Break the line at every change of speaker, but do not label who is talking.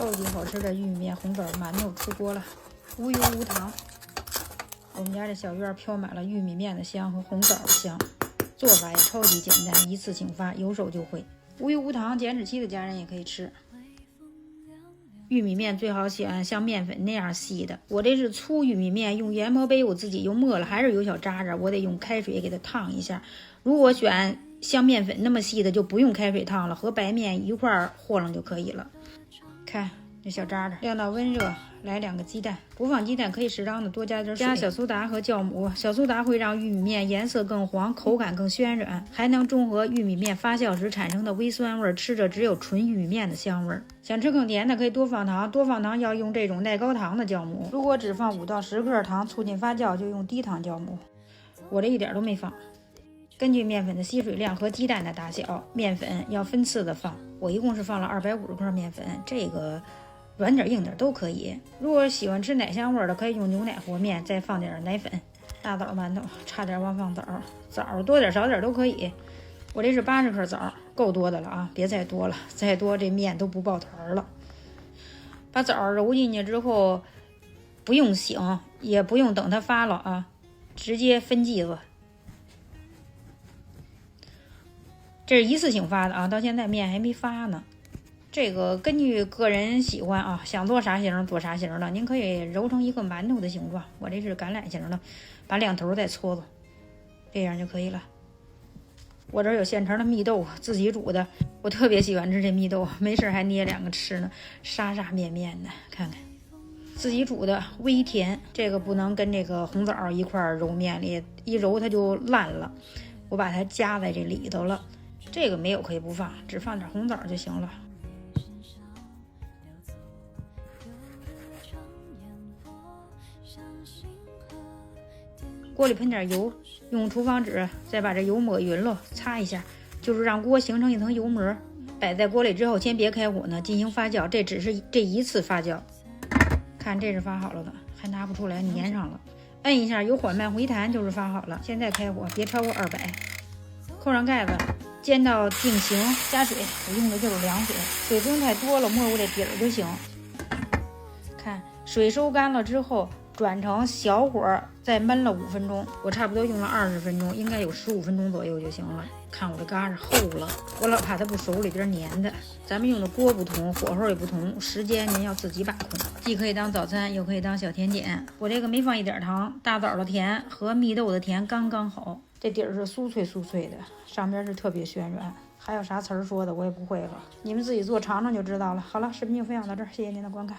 超级好吃的玉米面红枣馒头出锅了，无油无糖。我们家这小院飘满了玉米面的香和红枣的香，做法也超级简单，一次性发，有手就会。无油无糖，减脂期的家人也可以吃。玉米面最好选像面粉那样细的，我这是粗玉米面，用研磨杯我自己又磨了，还是有小渣渣，我得用开水给它烫一下。如果选像面粉那么细的，就不用开水烫了，和白面一块和楞就可以了。看这小渣渣，晾到温热，来2个鸡蛋，不放鸡蛋可以适当的多加点水，加小苏打和酵母。小苏打会让玉米面颜色更黄，口感更暄软，还能中和玉米面发酵时产生的微酸味，吃着只有纯玉米面的香味。想吃更甜的可以多放糖，多放糖要用这种耐高糖的酵母。如果只放5到10克糖促进发酵，就用低糖酵母。我这一点都没放。根据面粉的吸水量和鸡蛋的大小，面粉要分次的放。我一共是放了250克面粉，这个软点硬点都可以。如果喜欢吃奶香味的，可以用牛奶和面，再放点奶粉。大枣馒头差点忘放枣，枣多点少点都可以。我这是80克枣，够多的了啊，别再多了，再多这面都不抱团了。把枣揉进去之后，不用醒，也不用等它发了啊，直接分剂子。这是一次性发的啊，到现在面还没发呢。这个根据个人喜欢啊，想做啥形做啥形的，您可以揉成一个馒头的形状。我这是橄榄形的，把2头再搓搓，这样就可以了。我这有现成的蜜豆，自己煮的，我特别喜欢吃这蜜豆，没事还捏2个吃呢，沙沙面面的，看看。自己煮的微甜，这个不能跟这个红枣一块揉面里，一揉它就烂了。我把它夹在这里头了。这个没有可以不放，只放点红枣就行了。锅里喷点油，用厨房纸再把这油抹匀了，擦一下，就是让锅形成一层油膜。摆在锅里之后，先别开火呢，进行发酵。这只是这一次发酵。看这是发好了的，还拿不出来，粘上了。摁一下，有缓慢回弹就是发好了。现在开火，别超过200，扣上盖子。煎到定型，加水，我用的就是凉水，水不用太多了，没过这底儿就行。看水收干了之后，转成小火再焖了5分钟，我差不多用了20分钟，应该有15分钟左右就行了。看我这嘎子厚了，我老怕它不熟，里边粘的。咱们用的锅不同，火候也不同，时间您要自己把控，既可以当早餐，又可以当小甜点。我这个没放一点糖，大枣的甜和蜜豆的甜刚刚好。这底儿是酥脆酥脆的，上边是特别暄软，还有啥词儿说的我也不会了，你们自己做尝尝就知道了。好了，视频就分享到这儿，谢谢您的观看。